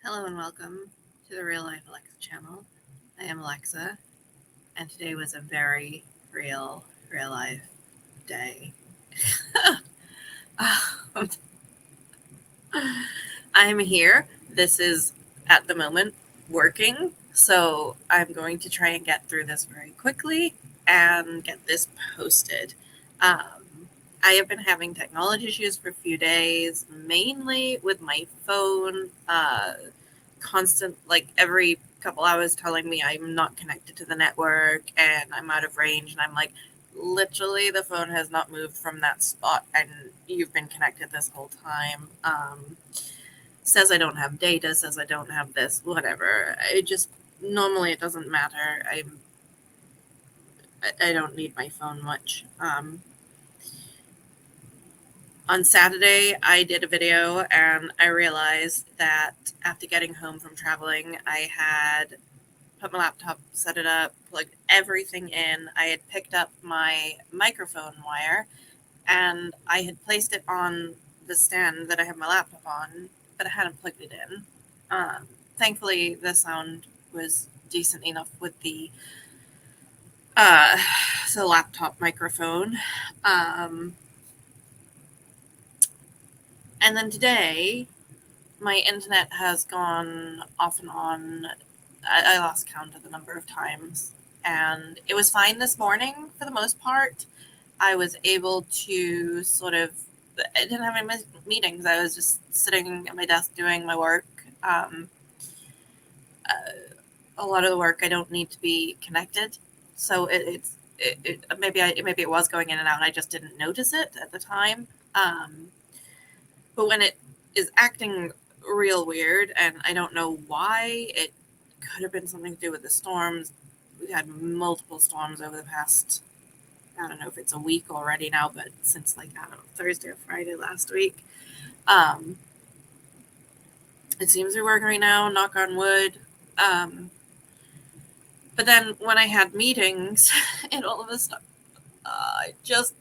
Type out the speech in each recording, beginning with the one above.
Hello and welcome to the Real Life Alexa channel. I am Alexa, and today was a very real life day. I'm here. This is at the moment working, so I'm going to try and get through this very quickly and get this posted. I have been having technology issues for a few days, mainly with my phone. Constant, like every couple hours, telling me I'm not connected to the network and I'm out of range. And I'm like, literally, the phone has not moved from that spot, and you've been connected this whole time. Says I don't have data, says I don't have this, whatever. Normally it doesn't matter. I don't need my phone much. On Saturday, I did a video and I realized that after getting home from traveling, I had put my laptop, set it up, plugged everything in. I had picked up my microphone wire and I had placed it on the stand that I have my laptop on, but I hadn't plugged it in. Thankfully, the sound was decent enough with uh, the laptop microphone. And then today, my internet has gone off and on. I lost count of the number of times. And it was fine this morning for the most part. I was able to I didn't have any meetings. I was just sitting at my desk doing my work. A lot of the work I don't need to be connected. So maybe it was going in and out and I just didn't notice it at the time. But when it is acting real weird, and I don't know why, it could have been something to do with the storms. We had multiple storms over the past, I don't know if it's a week already now, but since I don't know, Thursday or Friday last week. It seems to work right now, knock on wood. But then when I had meetings, and all of a sudden, it just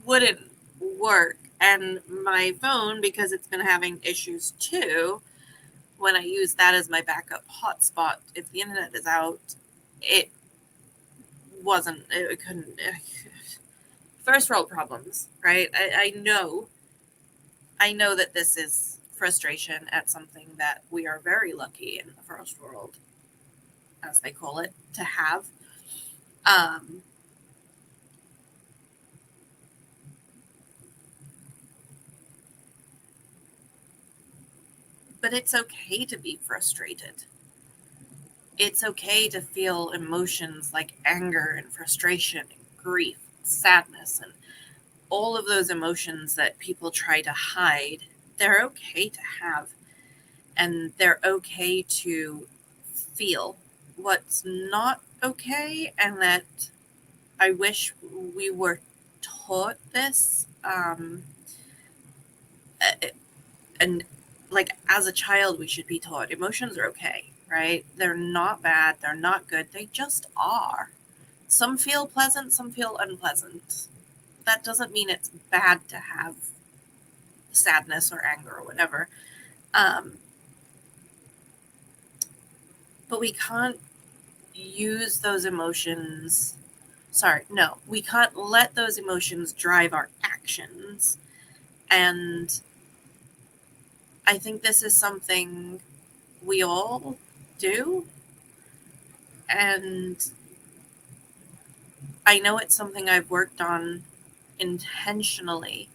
wouldn't work. And my phone, because it's been having issues too, when I use that as my backup hotspot, if the internet is out, it couldn't. First world problems, right? I know that this is frustration at something that we are very lucky in the first world, as they call it, to have. But it's okay to be frustrated. It's okay to feel emotions like anger and frustration and grief, sadness, and all of those emotions that people try to hide. They're okay to have, and they're okay to feel. What's not okay, and that I wish we were taught this, and like as a child, we should be taught emotions are okay, right? They're not bad, they're not good, they just are. Some feel pleasant, some feel unpleasant. That doesn't mean it's bad to have sadness or anger or whatever. Um, but we can't use those emotions. Sorry, no, we can't let those emotions drive our actions. And I think this is something we all do. And I know it's something I've worked on intentionally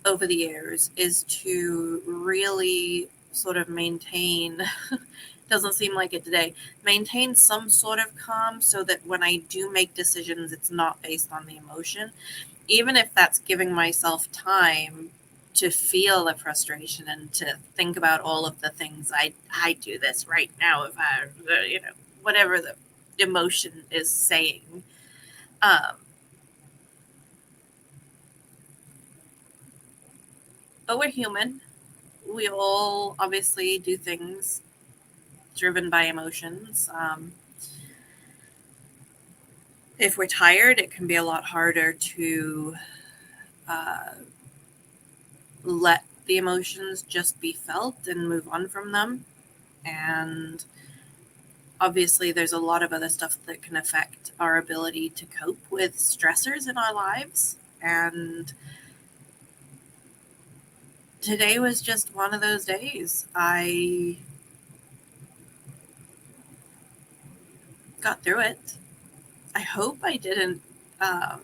over the years, is to really sort of maintain, doesn't seem like it today, maintain some sort of calm so that when I do make decisions, it's not based on the emotion. Even if that's giving myself time to feel the frustration and to think about all of the things I do this right now, if I, whatever the emotion is saying. Um, but we're human. We all obviously do things driven by emotions. If we're tired, it can be a lot harder to uh, let the emotions just be felt and move on from them. And obviously, there's a lot of other stuff that can affect our ability to cope with stressors in our lives. And today was just one of those days. I got through it. I hope I didn't. I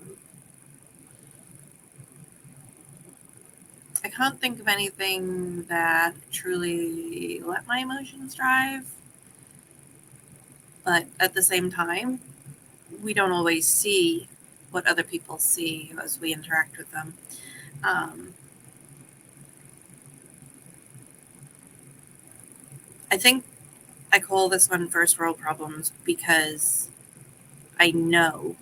can't think of anything that truly let my emotions drive. But at the same time, we don't always see what other people see as we interact with them. I think I call this one first world problems because I know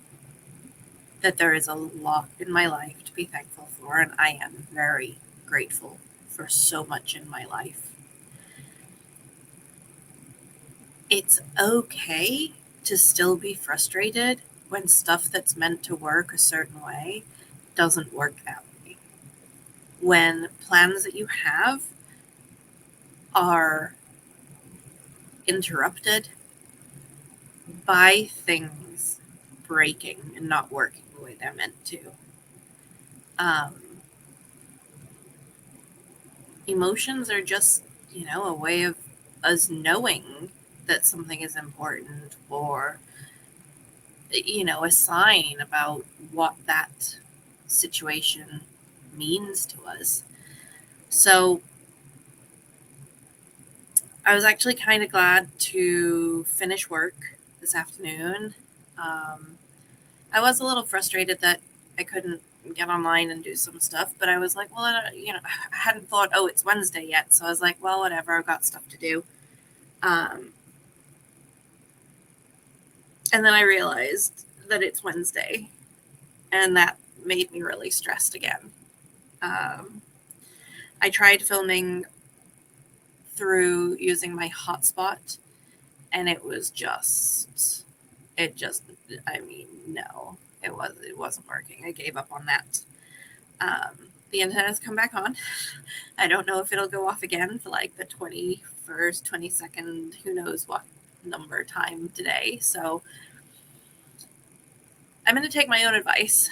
that there is a lot in my life to be thankful for, and I am very grateful for so much in my life. It's okay to still be frustrated when stuff that's meant to work a certain way doesn't work that way. When plans that you have are interrupted by things breaking and not working the way they're meant to. Emotions are just, a way of us knowing that something is important, or, a sign about what that situation means to us. So I was actually kind of glad to finish work this afternoon. I was a little frustrated that I couldn't get online and do some stuff, but I was like, well, I hadn't thought, oh, it's Wednesday yet. So I was like, well, whatever, I've got stuff to do. And then I realized that it's Wednesday, and that made me really stressed again. I tried filming through using my hotspot, and it no, it wasn't working. I gave up on that. The internet has come back on. I don't know if it'll go off again for like the 21st, 22nd, who knows what number time today. So I'm going to take my own advice.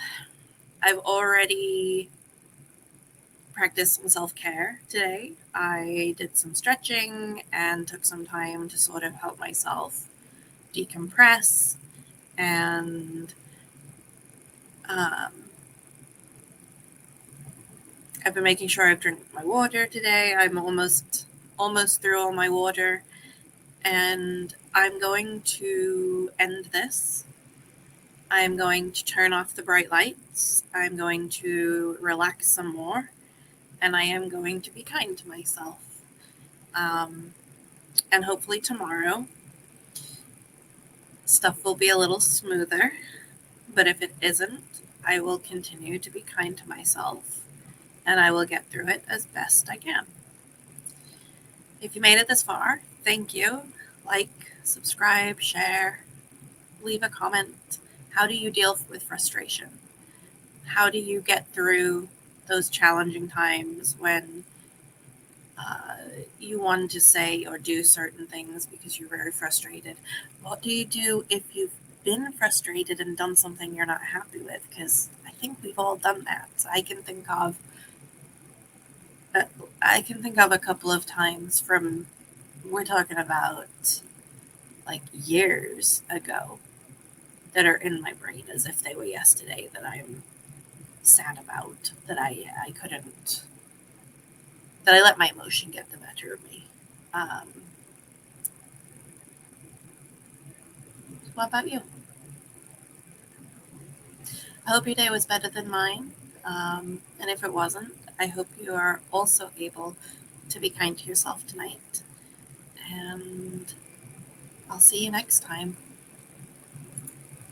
I've already practiced some self-care today. I did some stretching and took some time to sort of help myself decompress, and I've been making sure I've drank my water today. I'm almost through all my water, and I'm going to end this. I'm going to turn off the bright lights. I'm going to relax some more, and I am going to be kind to myself. And hopefully tomorrow, stuff will be a little smoother. But if it isn't, I will continue to be kind to myself, and I will get through it as best I can. If you made it this far, thank you. Like, subscribe, share, leave a comment. How do you deal with frustration? How do you get through those challenging times when you want to say or do certain things because you're very frustrated? What do you do if you've been frustrated and done something you're not happy with? Because I think we've all done that. I can think of a couple of times from, we're talking about like years ago, that are in my brain as if they were yesterday, that I'm sad about, that I couldn't, that I let my emotion get the better of me. What about you? I hope your day was better than mine. And if it wasn't, I hope you are also able to be kind to yourself tonight. And I'll see you next time.